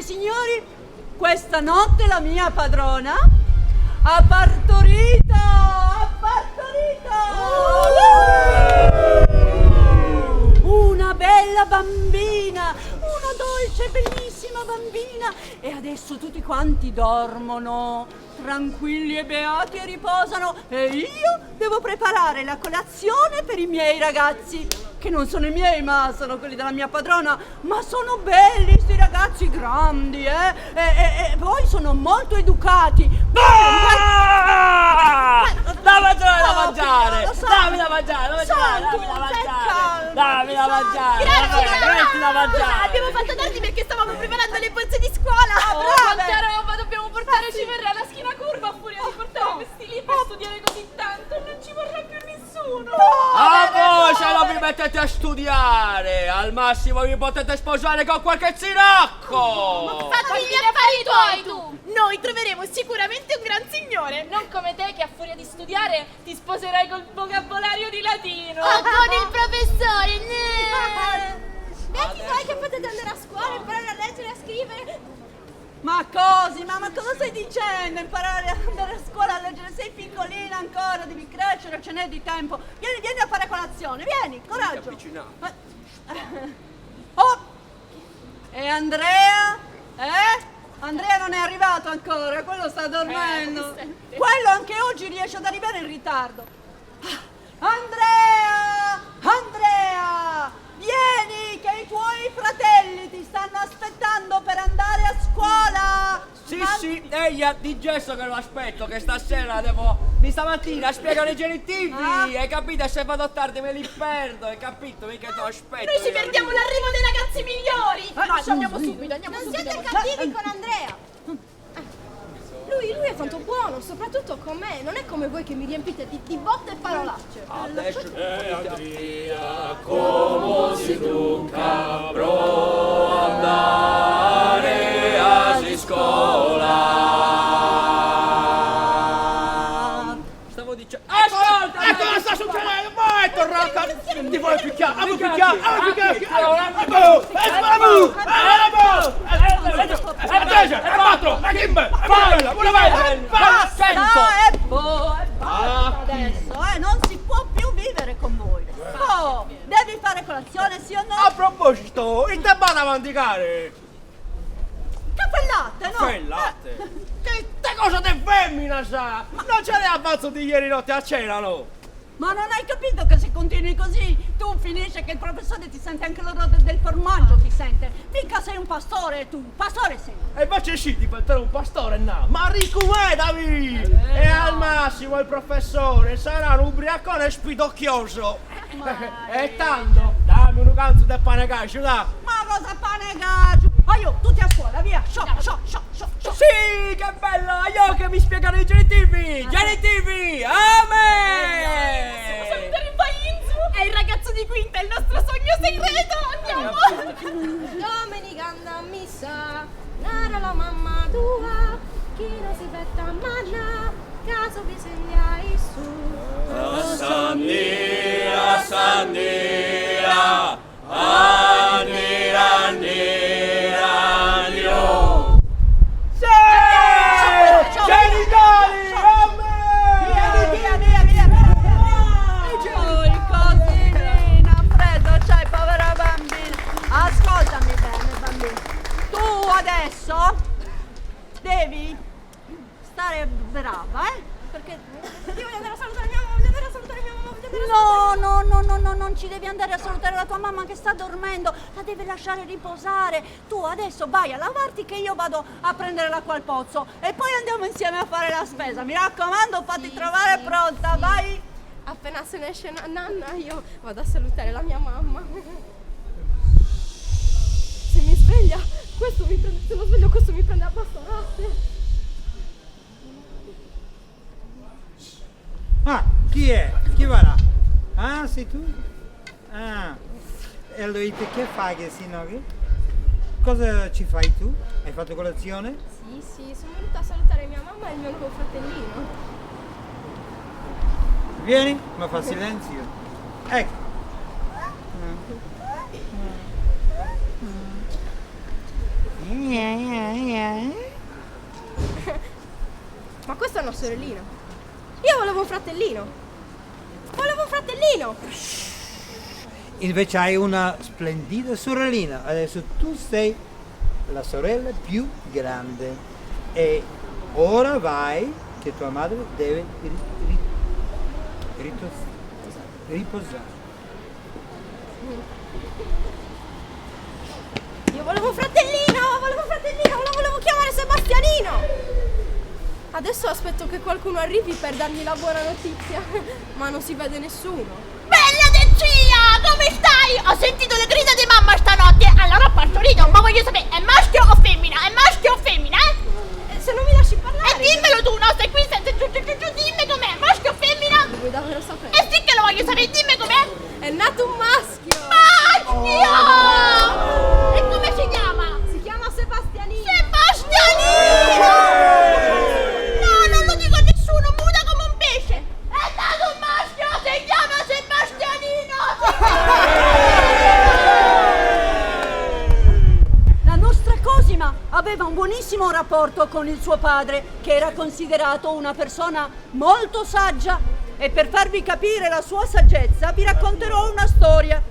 e signori, questa notte la mia padrona ha partorito! Una bella bambina, una dolce, bellissima bambina. E adesso tutti quanti dormono, tranquilli e beati e riposano. E io devo preparare la colazione per i miei ragazzi, che non sono i miei, ma sono quelli della mia padrona. Ma sono belli sti ragazzi, grandi, e poi sono molto educati. Da mangiare! Lo so. Dammi da mangiare! Santo, Dammi da mangiare! Grazie, da mangiare! abbiamo fatto tardi perché stavamo preparando le borse di scuola. brave! Quanta roba dobbiamo portare, ci verrà la schiena curva a furia di portare questi lì per studiare così tanto, non ci vorrà più nessuno. Voi se non vi mettete a studiare, al massimo vi potete sposare con qualche zinocco! Fatti gli affari tuoi tu! Noi troveremo sicuramente un gran signore. Non come te che a furia di studiare ti sposerai col vocabolario di latino. O con il professore. Vedi voi che potete andare a scuola, imparare a leggere e a scrivere. Ma Cosi, ma cosa stai dicendo? Imparare a andare a scuola a leggere, sei piccolina ancora, devi crescere, ce n'è di tempo. Vieni a fare colazione, vieni, coraggio. Oh! E Andrea? Andrea non è arrivato ancora, quello sta dormendo. Quello anche oggi riesce ad arrivare in ritardo. Andrea! Vieni, che i tuoi fratelli ti stanno aspettando per andare a scuola! Sì, ehi, di gesso che lo aspetto, che stasera di stamattina spiegano i genitivi, hai capito? Se vado tardi me li perdo, hai capito? Mica te lo aspetto. Noi ci perdiamo l'arrivo dei ragazzi migliori. No, andiamo subito. Non siete cattivi con Andrea. Lui è tanto buono, soprattutto con me. Non è come voi che mi riempite di botte e parolacce. Adesso Andrea, come si dunca pro andare a scuola? stavo dicendo. Ascolta! E cosa sta succedendo? Ma è tornato! Ti vuoi picchiare? Basta adesso, non si può più vivere con voi. Oh, devi fare colazione, sì o no? A proposito, il te va da mandicare! Caffè e latte, no? Caffè e latte? Che cosa te femmina sa? Non ce l'hai avanzo di ieri notte a cena, no? Ma non hai capito che se continui così tu finisce che il professore ti sente anche l'odore del formaggio, ti sente. Mica sei un pastore tu, pastore sei. E invece sì, diventare un pastore, no. Ma ricomedami! E al massimo il professore sarà un ubriacone spidocchioso. E tanto, dammi un ganzo del pane calcio, da! Ma cosa pane gaggio? Io, tutti a scuola, via! Sciò! Sì, che bello! Io che mi spiegano i genitivi! Genitivi! Amen! Salutare Painzu! È il ragazzo di quinta, è il nostro sogno segreto! Andiamo! Domenica anda a missa, nara la mamma tua, chi non si petta manna, caso bisogna su. Sandia, Sandia, Andio! Genitali! Via! Poi cosina, freddo c'hai, povera bambina. Ascoltami bene, bambina. Tu adesso devi stare brava, perché Io voglio andare a salutare mia mamma, voglio andare a salutare mia mamma, voglio andare a No, non ci devi andare a salutare la tua mamma che sta dormendo, la devi lasciare riposare. Tu adesso vai a lavarti che io vado a prendere l'acqua al pozzo e poi andiamo insieme a fare la spesa. Mi raccomando, fatti trovare pronta, vai. Appena se ne esce nanna io vado a salutare la mia mamma. Se mi sveglia, questo mi prende, se lo sveglio questo mi prende a bastonate. Ah, chi è? Chi va là? Ah, sei tu? Ah, e allora che fai che si no? Cosa ci fai tu? Hai fatto colazione? Sì, sono venuta a salutare mia mamma e il mio nuovo fratellino. Vieni, ma fa silenzio. Ecco. Ma questo è uno sorellino. Io volevo un fratellino. Volevo un fratellino. Invece hai una splendida sorellina. Adesso tu sei la sorella più grande. E ora vai che tua madre deve riposare. Io volevo un fratellino, lo volevo chiamare Sebastianino. Adesso aspetto che qualcuno arrivi per dargli la buona notizia, ma non si vede nessuno. Bella Decia, come stai? Ho sentito le grida di mamma stanotte, allora ho partorito, ma voglio sapere, è maschio o femmina? È maschio o femmina, eh? Se non mi lasci parlare... Dimmelo tu, no, stai qui, dimmi com'è, maschio o femmina? Lo vuoi davvero sapere? Sì che lo voglio sapere, dimmi com'è. È nato un maschio! Maschio! E come si chiama? Si chiama Sebastianino! Sebastianino! No, non lo dico a nessuno, muta come un pesce! È nato un maschio, si chiama Sebastianino! La nostra Cosima aveva un buonissimo rapporto con il suo padre, che era considerato una persona molto saggia. E per farvi capire la sua saggezza vi racconterò una storia.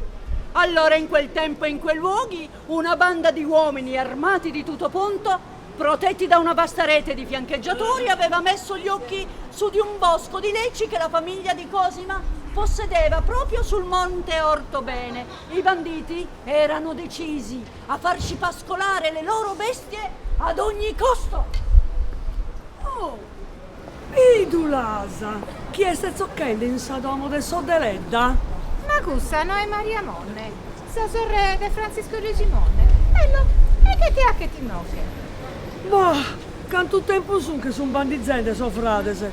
Allora, in quel tempo e in quei luoghi, una banda di uomini armati di tutto punto, protetti da una vasta rete di fiancheggiatori, aveva messo gli occhi su di un bosco di lecci che la famiglia di Cosima possedeva proprio sul monte Ortobene. I banditi erano decisi a farci pascolare le loro bestie ad ogni costo. Oh, Idulasa, chi è sta zocchelli in Sadomo del Sodeledda? Ma gussa, no è Maria Monne, sa sorre di Francisco Regimonne. Bello, e che ti ha che ti nocche? Boh, quanto tempo sun che son bandizende so fratese.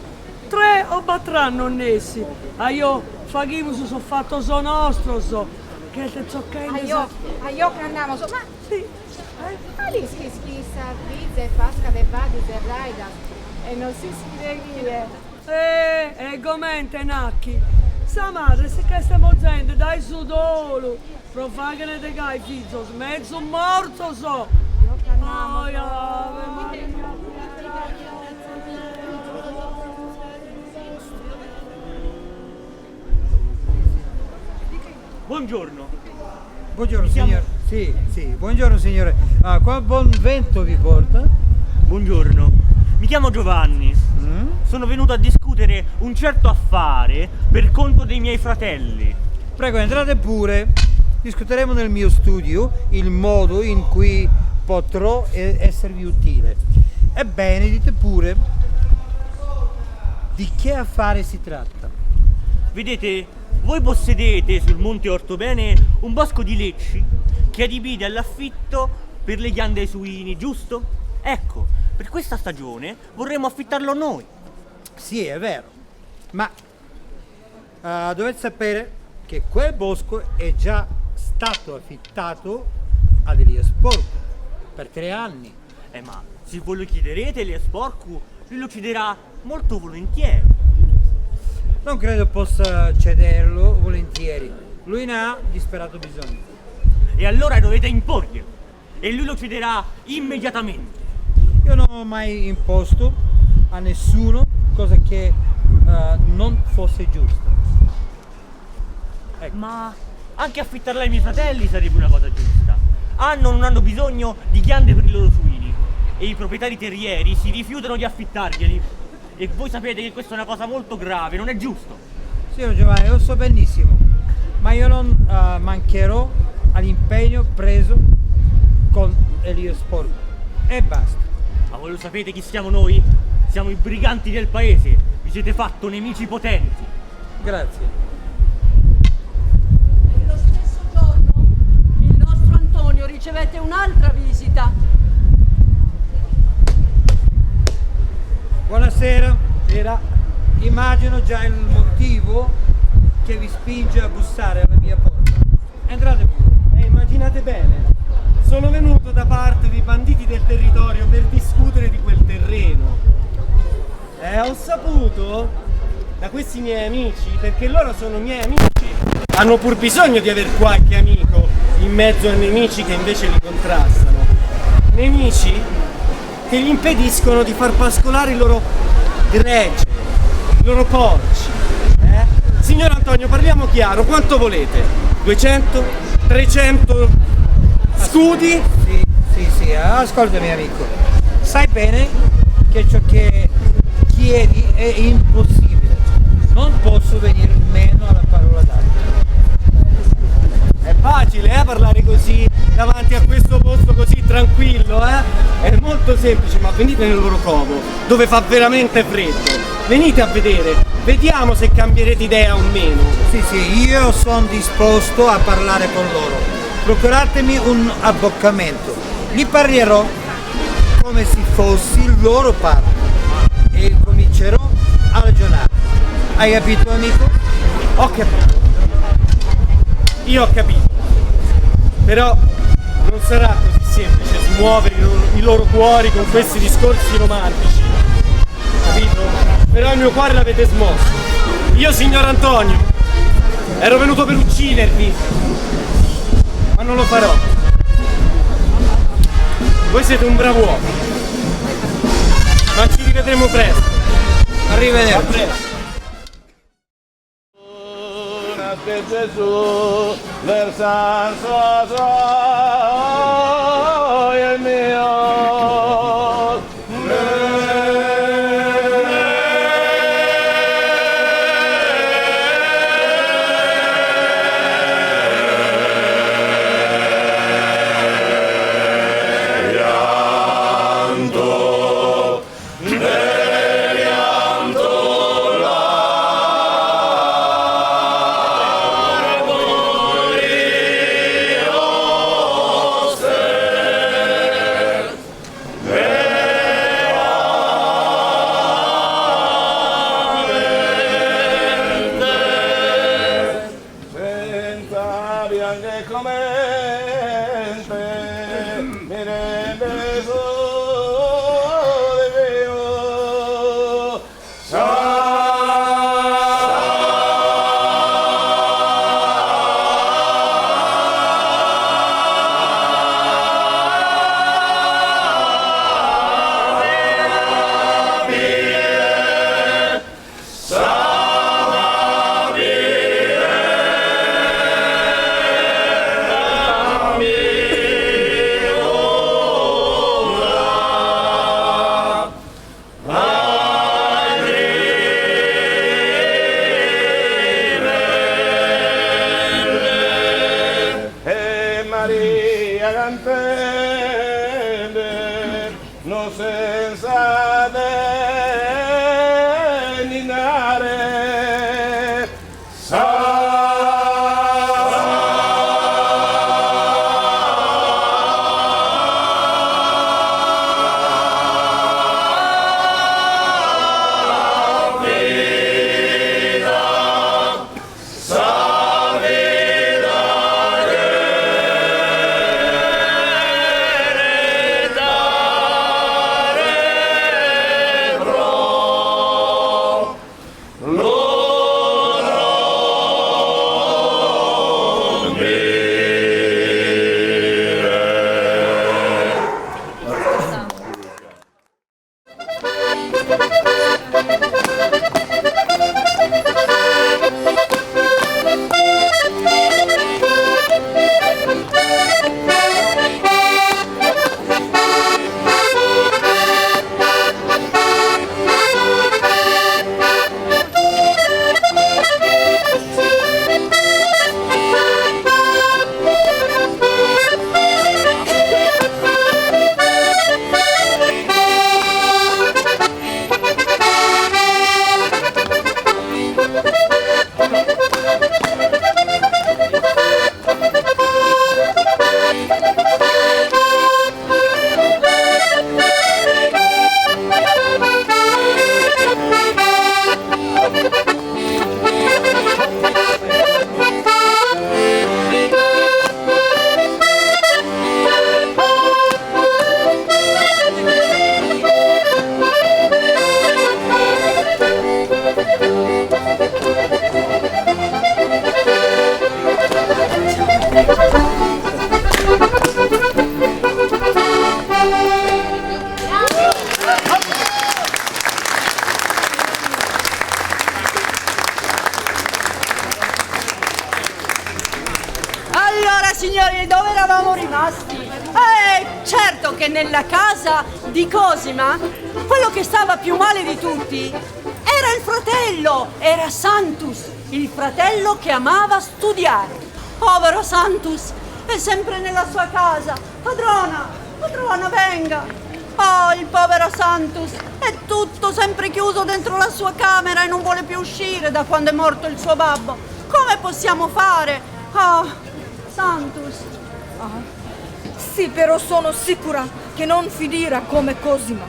3 o 4 anni nessi. A io faghiamo so fatto so nostro so. Che te zocchelli A io che andiamo so, ma Sì. ma lì schissa, pizza, fasca, de vadi, de raida. E non si scrive chi è. E gomente nacchi. Sa madre se che stiamo gente dai sudolo. Profagane de gai figlio, mezzo morto so. Ave Maria. Buongiorno. Buongiorno signore. Sì, buongiorno signore. Qua buon vento vi porta? Buongiorno. Mi chiamo Giovanni. Sono venuto a discutere un certo affare per conto dei miei fratelli. Prego, entrate pure. Discuteremo nel mio studio il modo in cui potrò esservi utile. Ebbene, dite pure di che affare si tratta. Vedete, voi possedete sul monte Ortobene un bosco di lecci che adibite all'affitto per le ghiande ai suini, giusto? Ecco, per questa stagione vorremmo affittarlo noi. Sì, è vero, ma dovete sapere che quel bosco è già stato affittato ad Elias Porco per 3 anni. Ma se voi lo chiederete, Porcu, lui lo cederà molto volentieri. Non credo possa cederlo volentieri, lui ne ha disperato bisogno. E allora dovete imporglielo, e lui lo cederà immediatamente. Io non ho mai imposto a nessuno cosa che non fosse giusta. Ecco. Ma anche affittarla ai miei fratelli sarebbe una cosa giusta. Non hanno bisogno di ghiande per i loro suini e i proprietari terrieri si rifiutano di affittarglieli. E voi sapete che questa è una cosa molto grave, non è giusto. Signor Giovanni, lo so benissimo, ma io non mancherò all'impegno preso con Elias Porco. E basta. Ma voi lo sapete chi siamo noi? Siamo i briganti del paese. Vi siete fatto nemici potenti. Grazie. Nello stesso giorno il nostro Antonio ricevette un'altra visita. Buonasera. Immagino già il motivo che vi spinge a bussare alla mia porta. Entrate pure. Immaginate bene, sono venuto da parte dei banditi del territorio per discutere di quel terreno. Ho saputo da questi miei amici, perché loro sono miei amici, hanno pur bisogno di aver qualche amico in mezzo ai nemici che invece li contrastano. nemici che gli impediscono di far pascolare i loro gregge, i loro porci. Signor Antonio, parliamo chiaro, quanto volete? 200? 300 scudi? Sì, ascoltami amico, sai bene che ciò che chiedi è impossibile, non posso venire meno alla parola data. È facile parlare così davanti a questo posto così tranquillo, È molto semplice, ma venite nel loro covo, dove fa veramente freddo. Venite a vedere, vediamo se cambierete idea o meno. Sì, io sono disposto a parlare con loro. Procuratemi un abboccamento. Gli parlerò come se fossi il loro padre e comincerò a ragionare. Hai capito, amico? Ho capito. Io ho capito. Però non sarà così semplice smuovere i loro cuori con questi discorsi romantici. Capito? Però il mio cuore l'avete smosso. Io, signor Antonio, ero venuto per uccidervi, ma non lo farò. Voi siete un bravo uomo, ma ci rivedremo presto. Arrivederci. Gesù versar il mio. signori, dove eravamo rimasti? Certo che nella casa di Cosima, quello che stava più male di tutti era il fratello, era Santus, il fratello che amava studiare. Povero Santus, è sempre nella sua casa. Padrona, venga. Oh, il povero Santus, è tutto sempre chiuso dentro la sua camera e non vuole più uscire da quando è morto il suo babbo. Come possiamo fare? Oh, Santus. Sì, però sono sicura che non finirà come Cosima.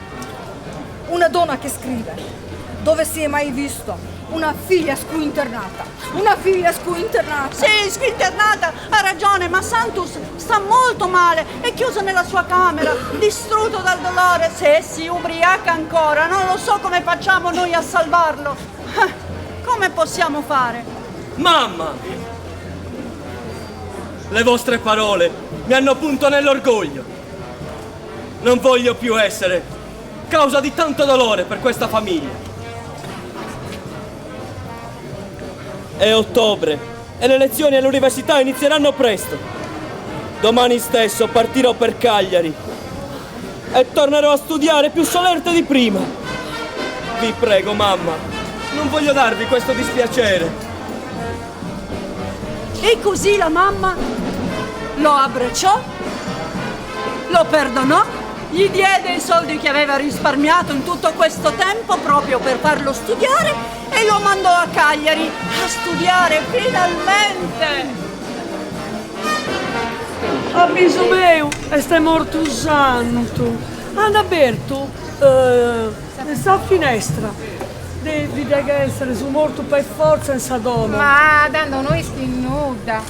Una donna che scrive. Dove si è mai visto? Una figlia squinternata. Sì, squinternata, ha ragione, ma Santus sta molto male, è chiuso nella sua camera, distrutto dal dolore. Se si ubriaca ancora, non lo so come facciamo noi a salvarlo. Come possiamo fare? Mamma! Le vostre parole mi hanno punto nell'orgoglio. Non voglio più essere causa di tanto dolore per questa famiglia. È ottobre e le lezioni all'università inizieranno presto. Domani stesso partirò per Cagliari e tornerò a studiare più solerte di prima. Vi prego, mamma, non voglio darvi questo dispiacere. E così la mamma lo abbracciò, lo perdonò, gli diede i soldi che aveva risparmiato in tutto questo tempo proprio per farlo studiare e lo mandò a Cagliari a studiare finalmente. Avviso meu, è morto un santo. Annaberto, sta a finestra. Devi essere su morto per forza in Sadoma. Ma dando noi sti nuda.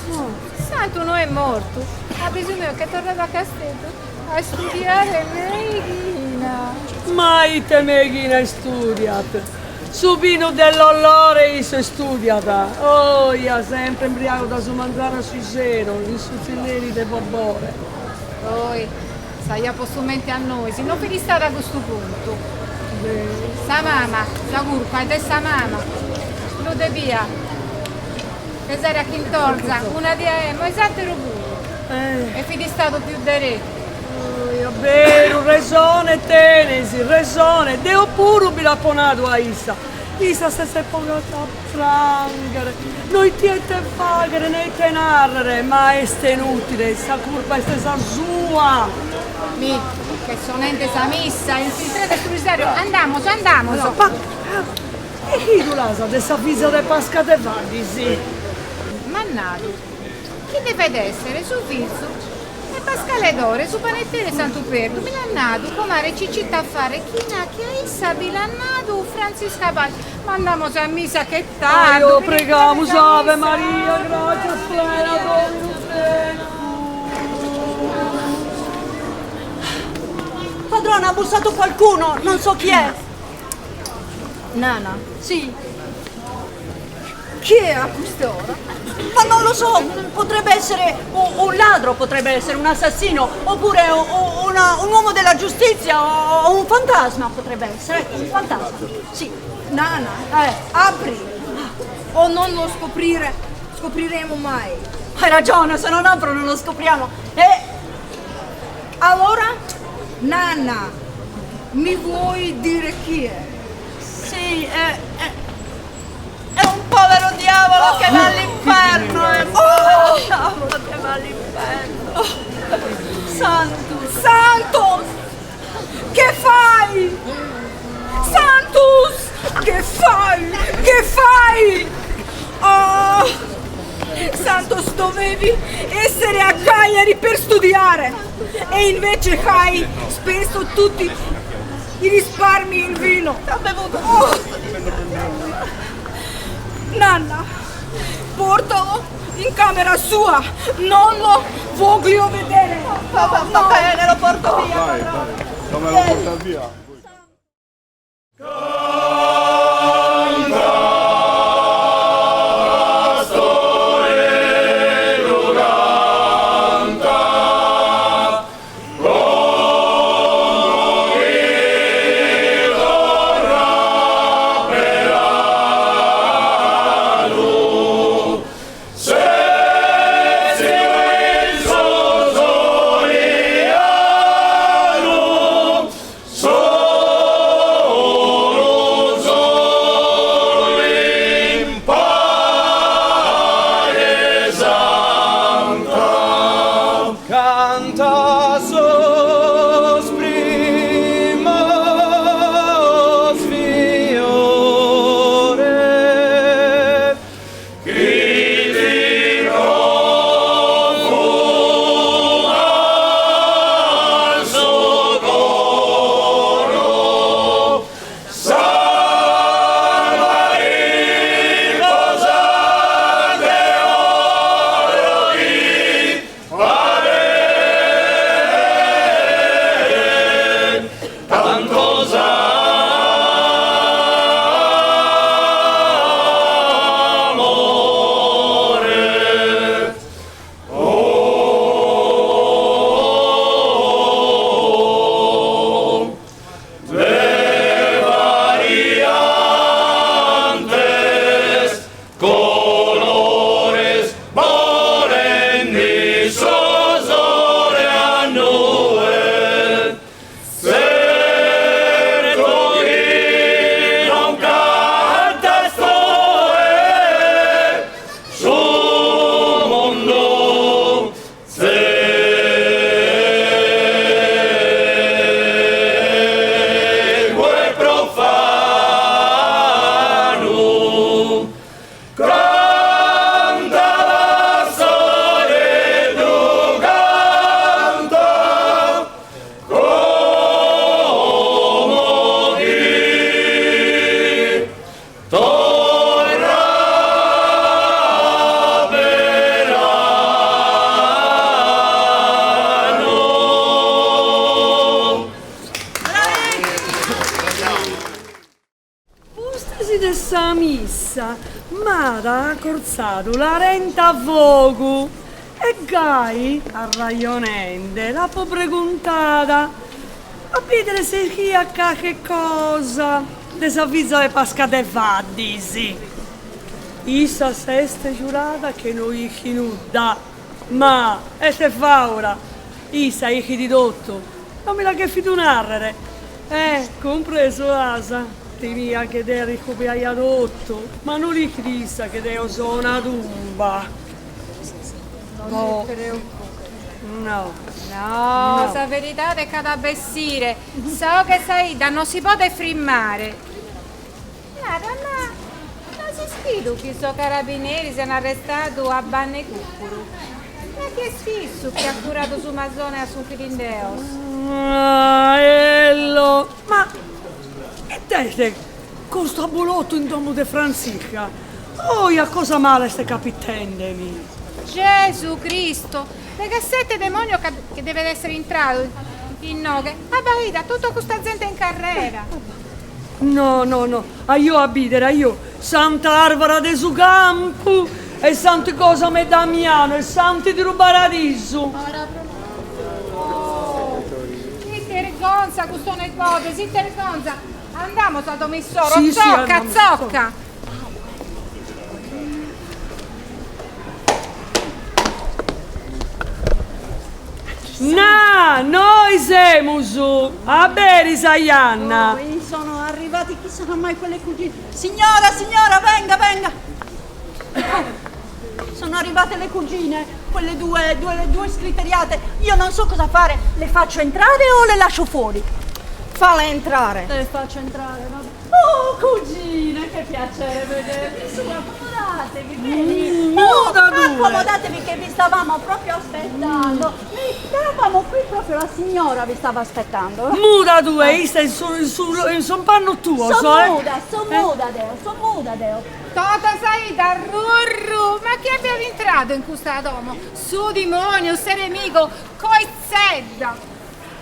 Santo non è morto. Ha bisogno che tornava a Castello a studiare Meghina. Mai te Meghina studiat. Subino dell'olore io studiata. Oh, io sempre embriaco da su mangiare su zero, gli suzzilleri de bobore. Poi, sai, posso mente a noi, se non vi stare a questo punto. Sa mamma, sa curpa, ed è sa mamma. Lo de via. Che sarà chi intorza, una di emo, esatto pure. E fidi stato più diretto. È vero, ragione tenesi, ragione. Deo pure mi l'ha ponato a Isa. Isa se sei pogata a frangere. Noi tiete fagere, noi te narrere, ma è inutile, sa curva è stessa sua. Mi, che sono ente sa missa, infiltrate sul rosario, andiamo. No, ma e chi tu la sa dessa fisa de Pasca de Vadisi? Mannato, chi deve essere sul viso? E Pascale d'Ore, su panettere Santo Perdo, Milannato, comare Ciccitta a fare, Chinacchia, Issa, Milannato, Francisca Paglia. Ma andiamo a missa che tardi. Io pregamo, Ave Maria, grazia plena, Dominus Padrona, ha bussato qualcuno, non so chi è. Nana, Sì, chi è a quest'ora? ma non lo so, potrebbe essere un ladro, potrebbe essere un assassino, oppure un uomo della giustizia o un fantasma, potrebbe essere, un fantasma, sì. Nana, apri! O non lo scopriremo mai. Hai ragione, se non apro non lo scopriamo. Allora, Nana, mi vuoi dire chi è? Sì, è un povero diavolo che va all'inferno, è un povero diavolo che va all'inferno. Santos! Che fai? Santos! Che fai? Oh! Santos, dovevi essere a Cagliari per studiare e invece hai speso tutti i risparmi in vino. Ha bevuto Nanna, portalo in camera sua, non lo voglio vedere. Va bene, lo porto via. Vai, come lo porta via? Se si quasi dessa missa, Mara ha corzato la renta a vogu e Gai, a raionende, la po' preguntata a vedere se chi a che cosa desavvisa le pascate faddisi. Issa seste giurata che noi chi nuda, ma e se fa ora? Issa chi di dotto, non mi la che fitunarrere, compreso asa, tenia che te ricopiai adotto, ma non li crisa che te sono una tumba. No. No. No, sa verità è che da bessire. So che Saida non si può frimmare. Nada, ma non si sfido che so carabinieri siano arrestati a Banne Cuccuru. Ma che stesso che ha curato su Mazzone e su Filindeos. Ello. Ma e te con sto bulotto in domo de Franzica? Oh, a cosa male ste capitendemi? Gesù Cristo, le cassette demonio che deve essere entrato in noghe. A Bahida, tutta questa gente in carrera. No, a io abitera, io, Santa Arvara de su campo e Santi Cosame Damiano e Santi di Rubaradiso. Si tergonza, questo negote, si tergonza. Andiamo, Santo Missoro, Sì, zocca, sì, zocca. No, noi siamo su, a bere Saianna. Poi sono arrivati, chi sono mai quelle cugine? Signora, venga! Sono arrivate le cugine, quelle due scriteriate. Io non so cosa fare, le faccio entrare o le lascio fuori? Falla entrare. Le faccio entrare, vabbè. Oh, cugine, che piacere vedervi. Su, accomodatevi, vieni. Accomodatevi che vi stavamo proprio aspettando. Eravamo qui proprio, la signora vi stava aspettando. Muda tu, stai in son panno tuo, Sono muda, Deo. Tota Saida, rurru, ma che abbiamo entrato in questa domo? Su demonio, se nemico, coi zedda.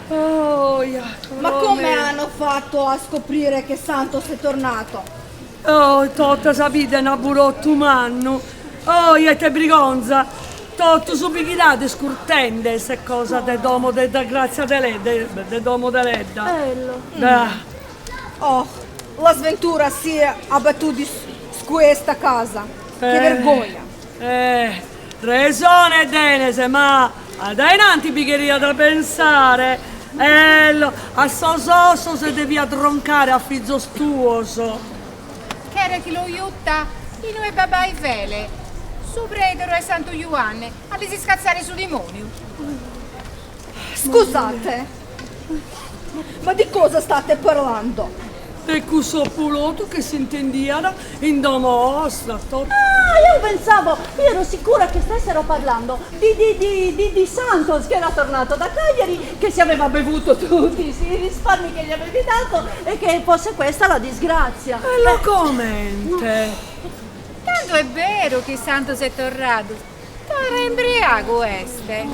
Oh, Ma come hanno fatto a scoprire che Santo sei tornato? Oh, totta sapete una burotto umano. Oh, io te brigonza. Totto su pichirate scurtende se cosa de domo de grazia de domo de ledda. Bello. Oh, la sventura si è abbattuta su questa casa. Che vergogna. Ragione Denese, ma dai nanti piccheria da pensare. A soso se devi addroncare a figlio stuoso. Che era chi lo aiuta? I noi babai vele. Su Predero e Santo Ioanne, a si scazzare su demonio. Scusate, ma di cosa state parlando? E questo puloto che si intendiano in domo ostra. Io ero sicura che stessero parlando di Santos che era tornato da Cagliari, che si aveva bevuto tutti i risparmi che gli avevi dato e che fosse questa la disgrazia. E lo commente. Tanto è vero che Santos è tornato. Era embriaco este.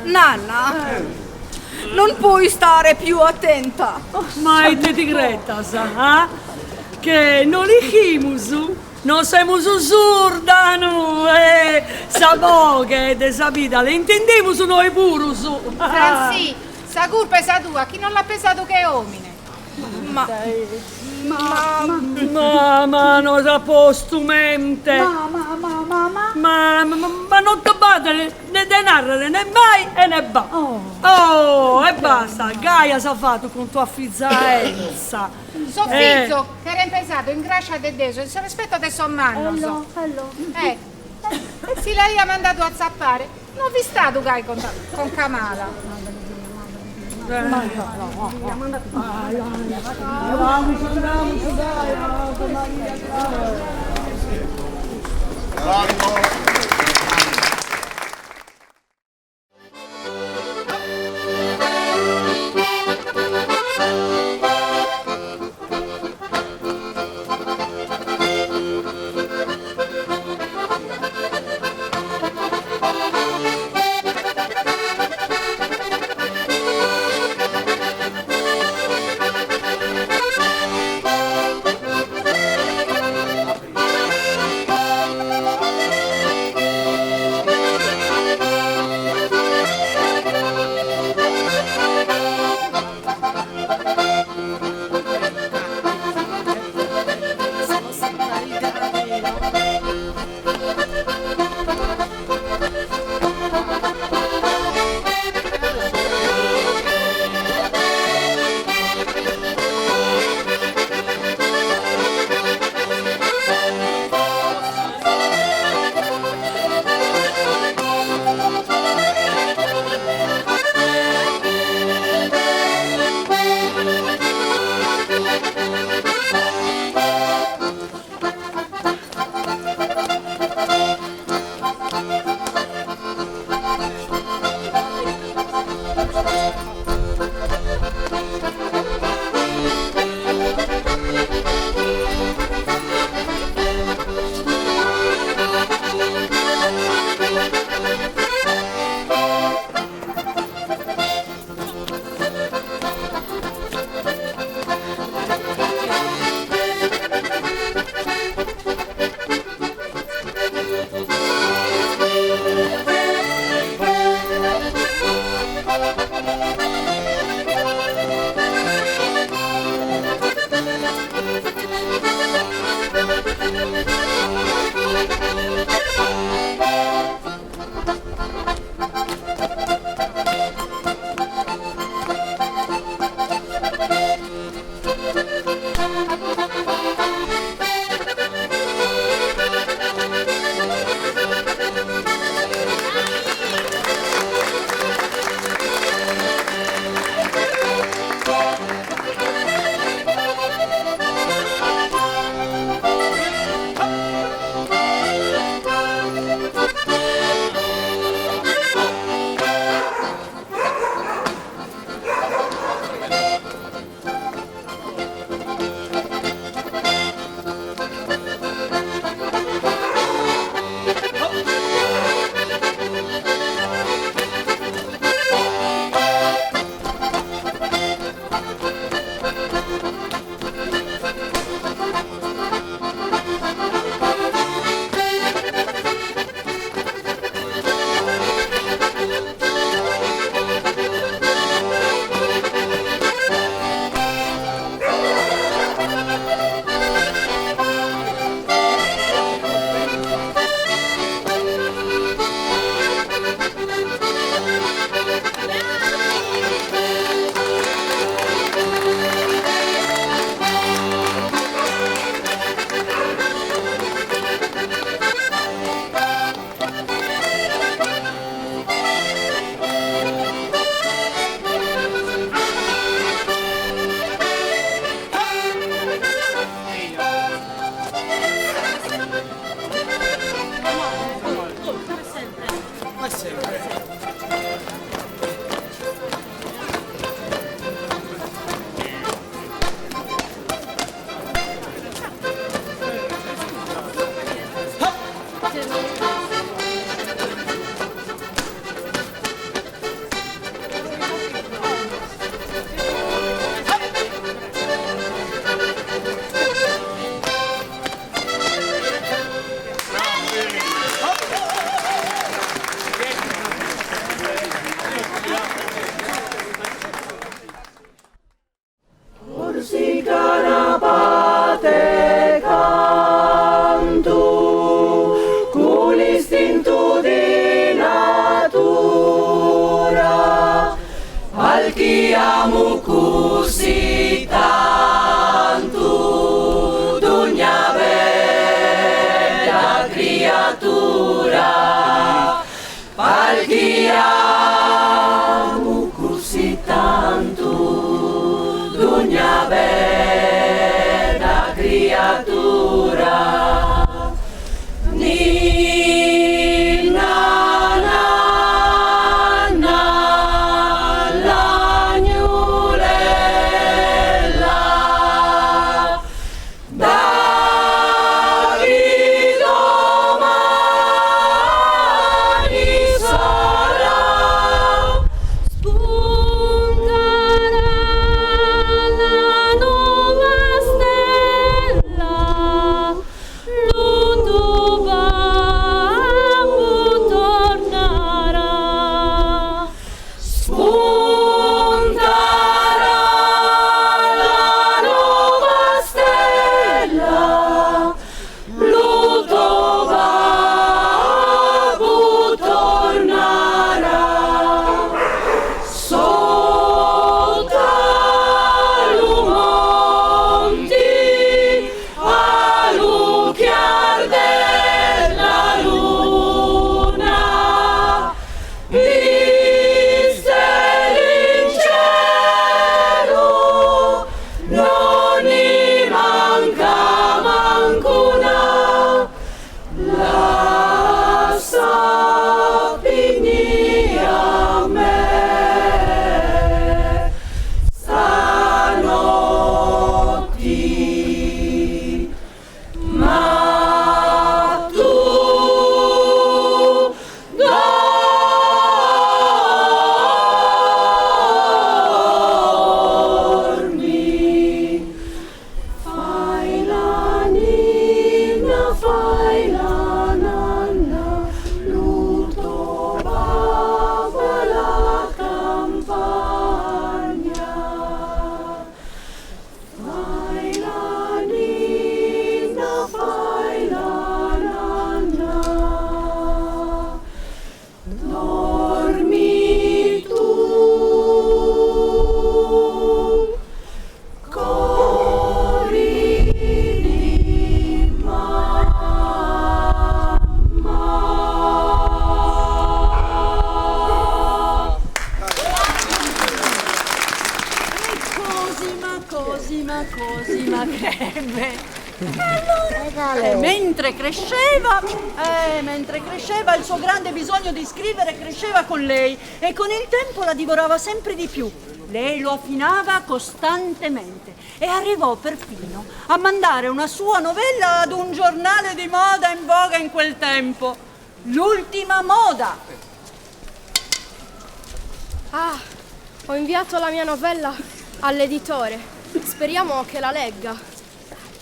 Nanna, non puoi stare più attenta. Ma è te tigretta, sa? Che non li chimusu. Non siamo surda, no, sapoghe, de sapita, le intendiamo su noi pure su. Franzi, sa colpa è sa tua, chi non l'ha pesato che è omine. Ma non da postumente. Ma non ti battere né denarre né mai e ne va. Oh, e basta, Gaia s'ha fatto con tua fizzaenza. Soffizzo, che era impesato in grazia de Deso, se rispetto a te sommanno. Si lei ha mandato a zappare, non vi stato Gai con Kamala. così tanto d'ogna bella creatura palchiamo così tanto d'ogna bella creatura Cosima crebbe. E mentre cresceva il suo grande bisogno di scrivere cresceva con lei e con il tempo la divorava sempre di più. Lei lo affinava costantemente e arrivò perfino a mandare una sua novella ad un giornale di moda in voga in quel tempo, L'Ultima Moda. Ho inviato la mia novella all'editore. Speriamo che la legga.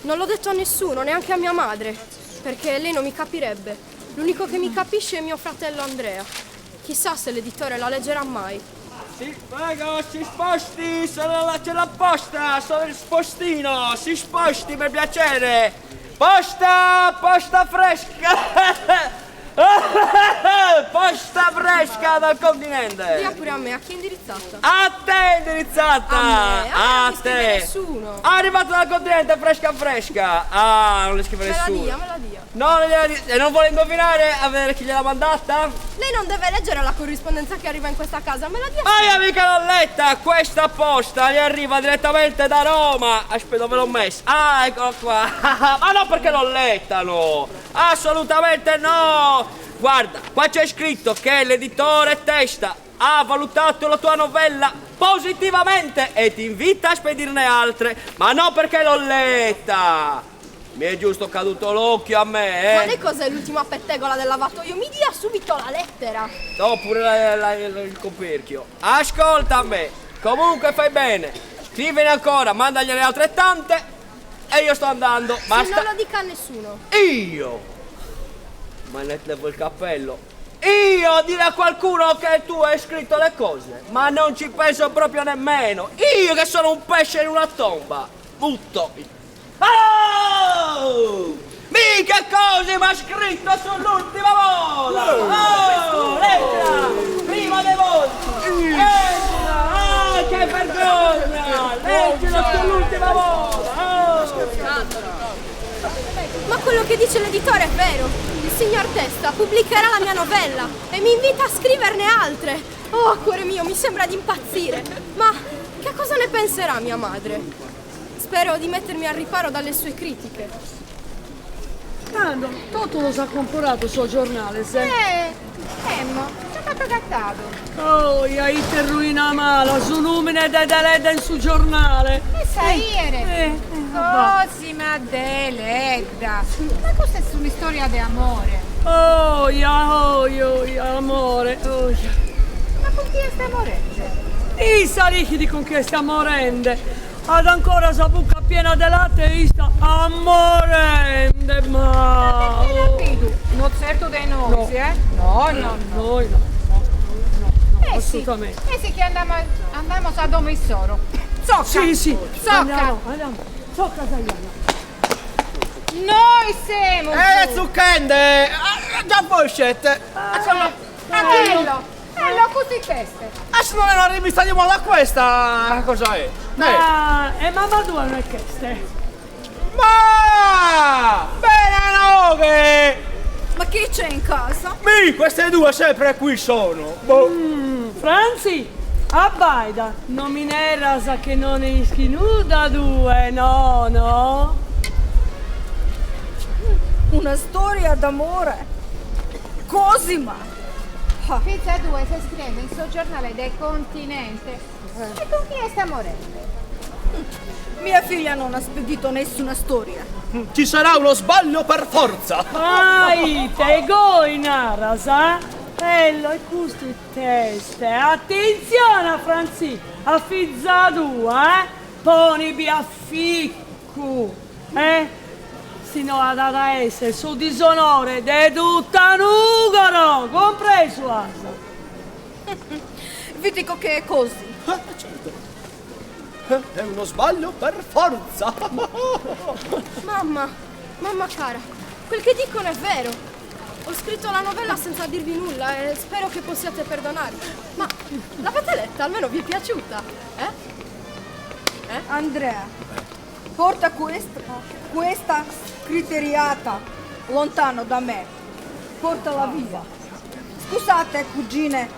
Non l'ho detto a nessuno, neanche a mia madre, perché lei non mi capirebbe. L'unico che mi capisce è mio fratello Andrea. Chissà se l'editore la leggerà mai. Si, prego, si sposti, c'è la posta, sono il spostino, si sposti per piacere. Posta fresca. Posta fresca dal continente. Dia pure a me, a chi è indirizzata? A te indirizzata. A te. Nessuno. Arrivato dal continente fresca. Non le scrive nessuno. Me la dia. No, e non vuole indovinare a vedere chi gliel'ha mandata? Lei non deve leggere la corrispondenza che arriva in questa casa, me la dia. Io mica l'ho letta, questa posta gli arriva direttamente da Roma. Aspetta, dove l'ho messa? Eccolo qua. Ma no, perché l'ho letta, no. Assolutamente no. Guarda, qua c'è scritto che l'editore Testa ha valutato la tua novella positivamente e ti invita a spedirne altre, ma no perché l'ho letta. Mi è giusto caduto l'occhio a me, Ma lei cos'è l'ultima pettegola del lavatoio? Mi dia subito la lettera. Oppure il coperchio. Ascolta me, comunque fai bene. Scrivene ancora, mandagliene altrettante e io sto andando. Non lo dica a nessuno. Io? Ma ne levo il cappello. Io dire a qualcuno che tu hai scritto le cose, ma non ci penso proprio nemmeno. Io che sono un pesce in una tomba. Butto. Mica cose mi ha scritto sull'ultima moda. Lettera, prima dei voti. Lettera, che vergogna. leggila per l'ultima volta! Ma quello che dice l'editore è vero. Il signor Testa pubblicherà la mia novella e mi invita a scriverne altre. Oh, cuore mio, mi sembra di impazzire. Ma che cosa ne penserà mia madre? Spero di mettermi al riparo dalle sue critiche. Tanto, Toto lo sa comprato il suo giornale, se. Emmo, ci ha fatto gattato. Oh, hai te ruina mala, su numine de deleda in su giornale. E sai, Cosima deledda. Ma questa è una storia di amore. Oh, amore. Oh, Ma con chi sta morendo? I salichi con chi sta morendo. Ad ancora sa bucca piena di latte e sta amorende, ma... Non certo dei noi, No. No. Noi no, assolutamente. Sì che andiamo a Domissoro. Zocca. Sì. Zocca. Andiamo. Zocca, Zagliana. Noi siamo. Zuccende! Già voi siete! Ello, così teste. Se non è una rivista di moda questa, cosa è? Ma mamma tua non è queste. Ma! Bene no che! Ma chi c'è in casa? Queste due sempre qui sono! Franzi, abbaida, non mi nera sa che non è schinuda due, no? Una storia d'amore. Cosima. Pizza 2 si scrive in suo giornale del continente. E con chi sta morendo? Mia figlia non ha spedito nessuna storia. Ci sarà uno sbaglio per forza! Ai, te goina, sa? Bello, e questo è teste. Attenzione, Franzi, a fizza tua, Poni biafficcu, Sino ad essere su disonore de tutta Nugoro, compreso asa. Vi dico che è così. È uno sbaglio per forza! Mamma cara, quel che dicono è vero. Ho scritto la novella senza dirvi nulla e spero che possiate perdonarmi. Ma l'avete letta? Almeno vi è piaciuta? Andrea, porta questa scriteriata lontano da me. Portala via. Scusate, cugine,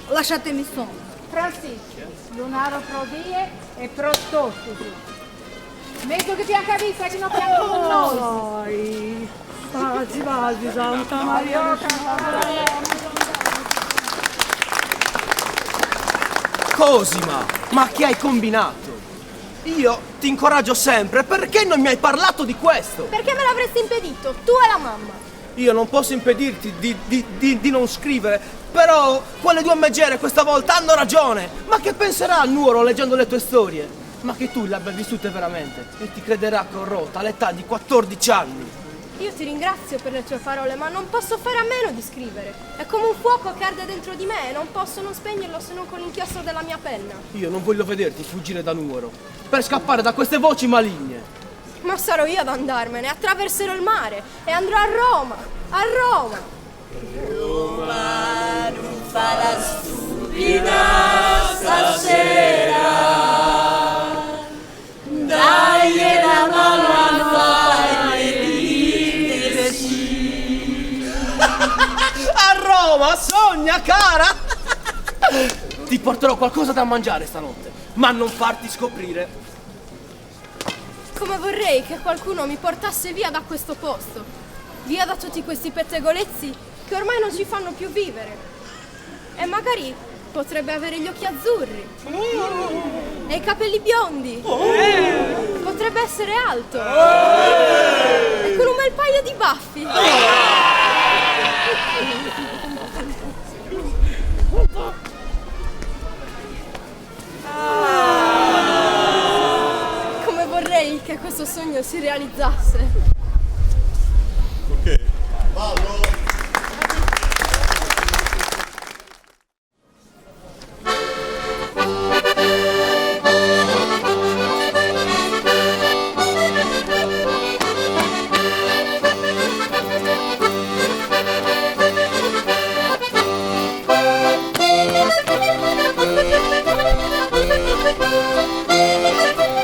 lasciatemi solo. Francisco, Lunaro Prodie e Prostotto. Metto che ti ha capito che non piango con noi. Vai, Santa Maria. Cosima, ma che hai combinato? Io ti incoraggio sempre, perché non mi hai parlato di questo? Perché me l'avresti impedito, tu e la mamma. Io non posso impedirti di non scrivere, però quelle due megere questa volta hanno ragione. Ma che penserà Nuoro leggendo le tue storie? Ma che tu le abbia vissute veramente e ti crederà corrotta all'età di 14 anni. Io ti ringrazio per le tue parole, ma non posso fare a meno di scrivere. È come un fuoco che arde dentro di me e non posso non spegnerlo se non con l'inchiostro della mia penna. Io non voglio vederti fuggire da Nuoro per scappare da queste voci maligne. Ma sarò io ad andarmene, attraverserò il mare e andrò a Roma, a Roma. Roma non fa la stupida stasera, dai la mano a fare diversi. A Roma, sogna cara! Ti porterò qualcosa da mangiare stanotte, ma non farti scoprire. Come vorrei che qualcuno mi portasse via da questo posto, via da tutti questi pettegolezzi che ormai non ci fanno più vivere. E magari potrebbe avere gli occhi azzurri e i capelli biondi. Potrebbe essere alto e con un bel paio di baffi. Come vorrei che questo sogno si realizzasse. Ok, ballo! Thank you.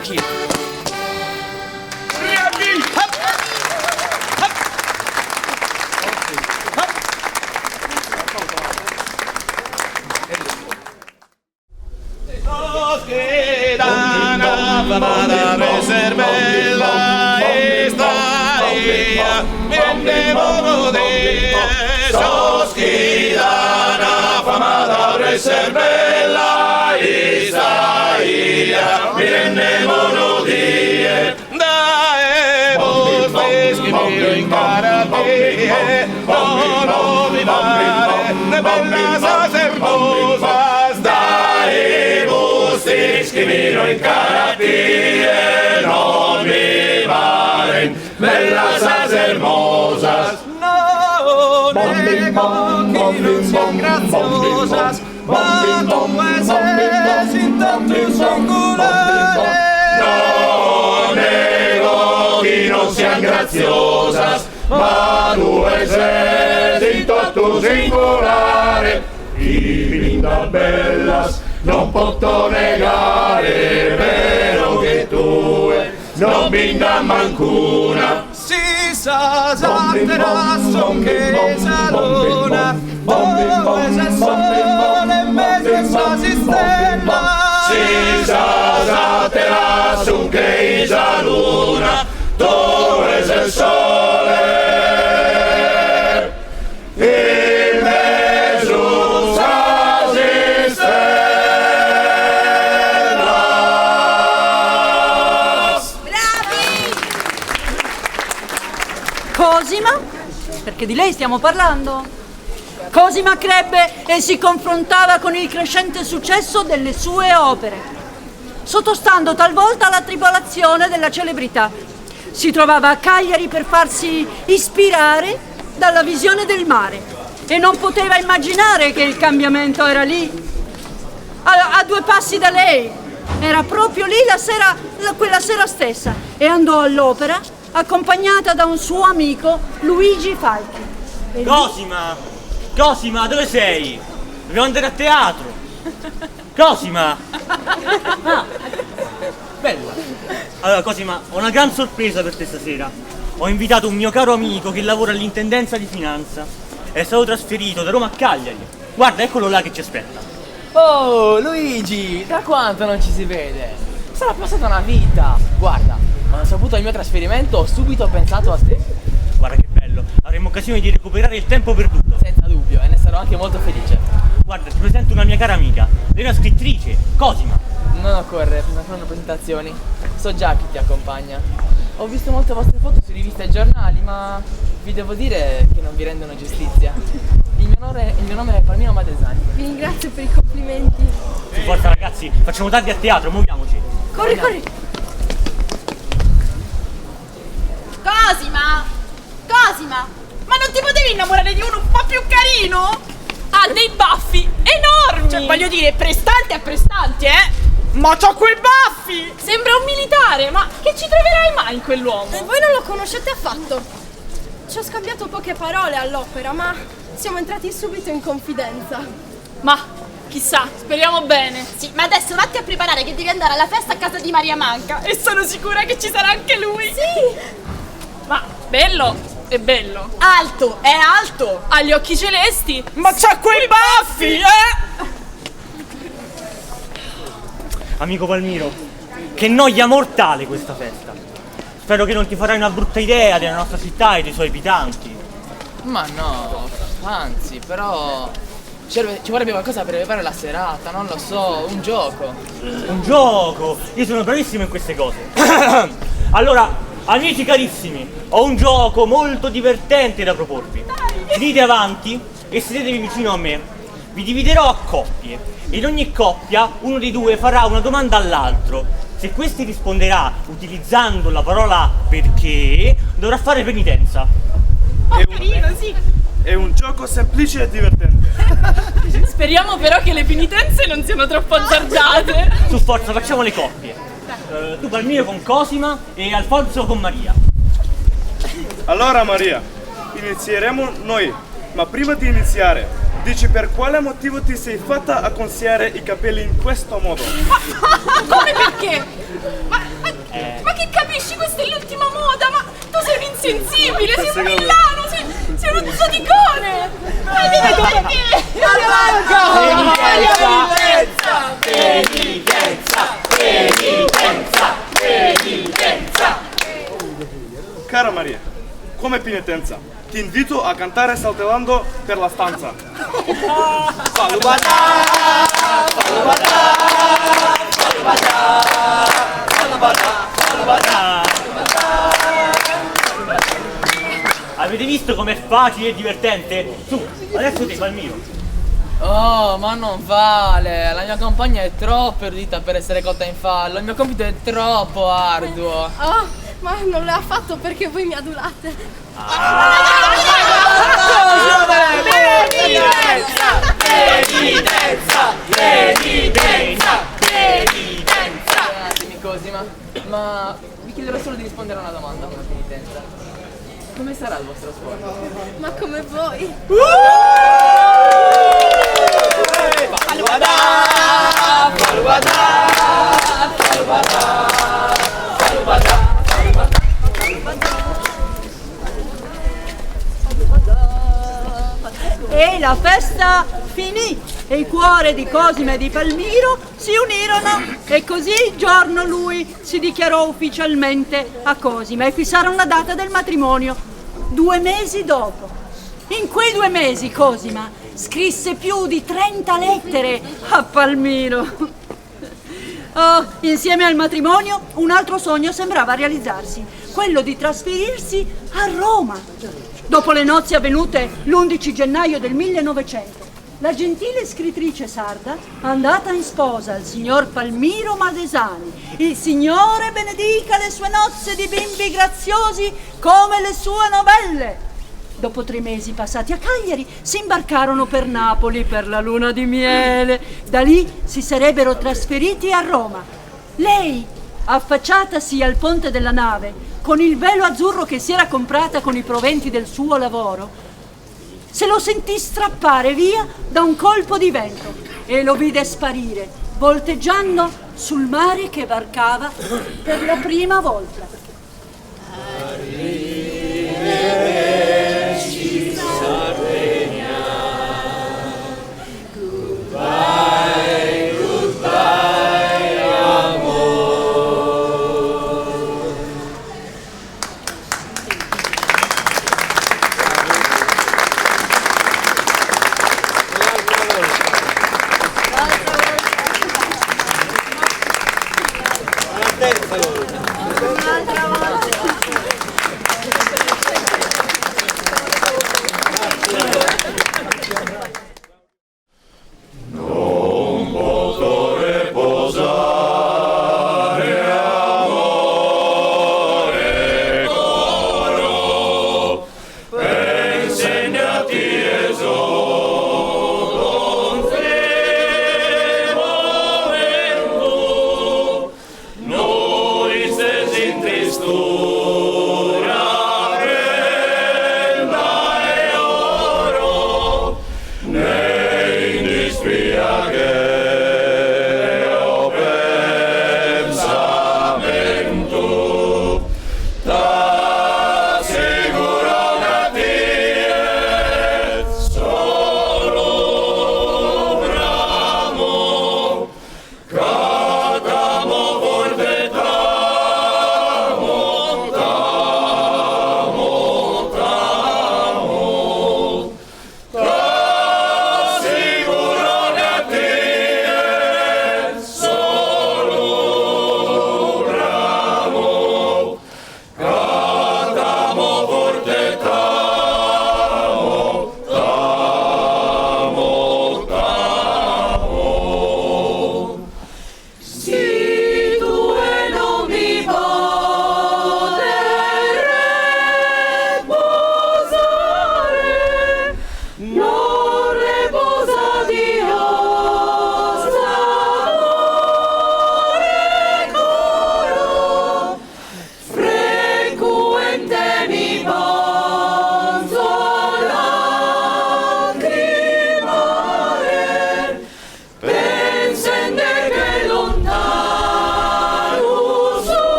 anch'io. Famada reservella Isaia, viene mono de Soschidana, famada reservella Isaia, viene mono die dae vos vesquimiro in carate, no mi mare, ne bellas hermosas, dae vos vesquimiro in carate, non mi valen, bellas hermosas, no nego que no sean graciosas, ma come se sin tanto singolare. No nego que no sean graciosas, ma due se sin tanto singolare. I linda bellas non posso negare, vero che tue non vinda mancuna. Si sa zattera son che salona, dove c'è sole in mezzo a si stella. Si sa zattera son che salona, dove c'è sole in mezzo a si stella. Cosima? Perché di lei stiamo parlando. Cosima crebbe e si confrontava con il crescente successo delle sue opere, sottostando talvolta alla tribolazione della celebrità. Si trovava a Cagliari per farsi ispirare dalla visione del mare e non poteva immaginare che il cambiamento era lì, a 2 passi da lei. Era proprio lì quella sera stessa, e andò all'opera accompagnata da un suo amico, Luigi Falchi. E Cosima, dove sei? Dobbiamo andare a teatro. Cosima! Bella. Allora, Cosima, ho una gran sorpresa per te stasera. Ho invitato un mio caro amico che lavora all'Intendenza di Finanza. È stato trasferito da Roma a Cagliari. Guarda, eccolo là che ci aspetta. Oh, Luigi, da quanto non ci si vede? Sarà passata una vita. Guarda, quando ho saputo il mio trasferimento ho subito pensato a te. Guarda che bello, avremo occasione di recuperare il tempo perduto. Senza dubbio, e ne sarò anche molto felice. Guarda, ti presento una mia cara amica. Lei è una scrittrice, Cosima. Non occorre, non fanno presentazioni. So già chi ti accompagna. Ho visto molte vostre foto su riviste e giornali, ma vi devo dire che non vi rendono giustizia. Il mio nome è Palmino Madesani. Vi ringrazio per i complimenti. Su forza ragazzi, facciamo tardi a teatro, muoviamoci. Corri, corri! Cosima, ma non ti potevi innamorare di uno un po' più carino? Ha dei baffi enormi! Cioè, voglio dire, prestanti a prestanti, Ma c'ho quei baffi! Sembra un militare, ma che ci troverai mai in quell'uomo? E voi non lo conoscete affatto. Ci ho scambiato poche parole all'opera, ma siamo entrati subito in confidenza. Ma chissà, speriamo bene. Sì, ma adesso vatti a preparare che devi andare alla festa a casa di Maria Manca. E sono sicura che ci sarà anche lui. Sì! Ma bello! È bello. Alto, è alto. Ha gli occhi celesti. Ma c'ha quei baffi, Amico Palmiro, che noia mortale questa festa. Spero che non ti farai una brutta idea della nostra città e dei suoi abitanti. Ma no, anzi, però ci vorrebbe qualcosa per preparare la serata, non lo so, un gioco. Un gioco? Io sono bravissimo in queste cose. Allora, amici carissimi, ho un gioco molto divertente da proporvi. Venite avanti e sedetevi vicino a me. Vi dividerò a coppie e in ogni coppia uno dei due farà una domanda all'altro. Se questi risponderà utilizzando la parola perché, dovrà fare penitenza. Oh, carino, sì. È un gioco semplice e divertente. Speriamo però che le penitenze non siano troppo azzardate. Su forza, facciamo le coppie. Tu Palmiro con Cosima e Alfonso con Maria. Allora Maria, inizieremo noi, ma prima di iniziare, dici per quale motivo ti sei fatta acconziare i capelli in questo modo? Ma come perché? Ma che capisci? Questa è l'ultima moda, ma tu sei un insensibile, sei un villano, sei uno zoticone! Vieni con me! Penitenza! Cara Maria, come penitenza, ti invito a cantare saltellando per la stanza. Avete visto com'è facile e divertente? Su, adesso te, Palmiro. Oh, ma non vale, la mia compagna è troppo erudita per essere cotta in fallo, il mio compito è troppo arduo. Oh, ma non l'ha fatto perché voi mi adulate. Scusatemi Cosima, ma vi chiederò solo di rispondere a una domanda, una penitenza. Come sarà il vostro sport? Ma come voi? E la festa finì e il cuore di Cosima e di Palmiro si unirono e così il giorno lui si dichiarò ufficialmente a Cosima e fissarono la data del matrimonio 2 mesi dopo. In quei 2 mesi Cosima scrisse più di 30 lettere a Palmiro. Oh, insieme al matrimonio un altro sogno sembrava realizzarsi, quello di trasferirsi a Roma. Dopo le nozze avvenute l'11 gennaio del 1900, la gentile scrittrice sarda, andata in sposa al signor Palmiro Madesani, il Signore benedica le sue nozze di bimbi graziosi come le sue novelle. Dopo 3 mesi passati a Cagliari, si imbarcarono per Napoli per la luna di miele. Da lì si sarebbero trasferiti a Roma. Lei, affacciatasi al ponte della nave, con il velo azzurro che si era comprata con i proventi del suo lavoro, se lo sentì strappare via da un colpo di vento e lo vide sparire, volteggiando sul mare che varcava per la prima volta.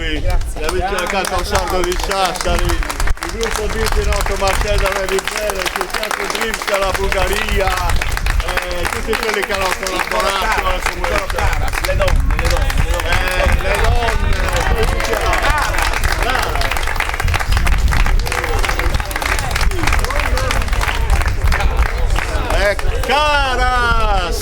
qui, gli amici del Canto Sardo di Sassari, il gruppo Virginato Marcello Rivere, il Teatro Dreams dalla Bulgaria, tutti quelli che hanno collaborato alla comunità. Le donne, come si chiama? Caras!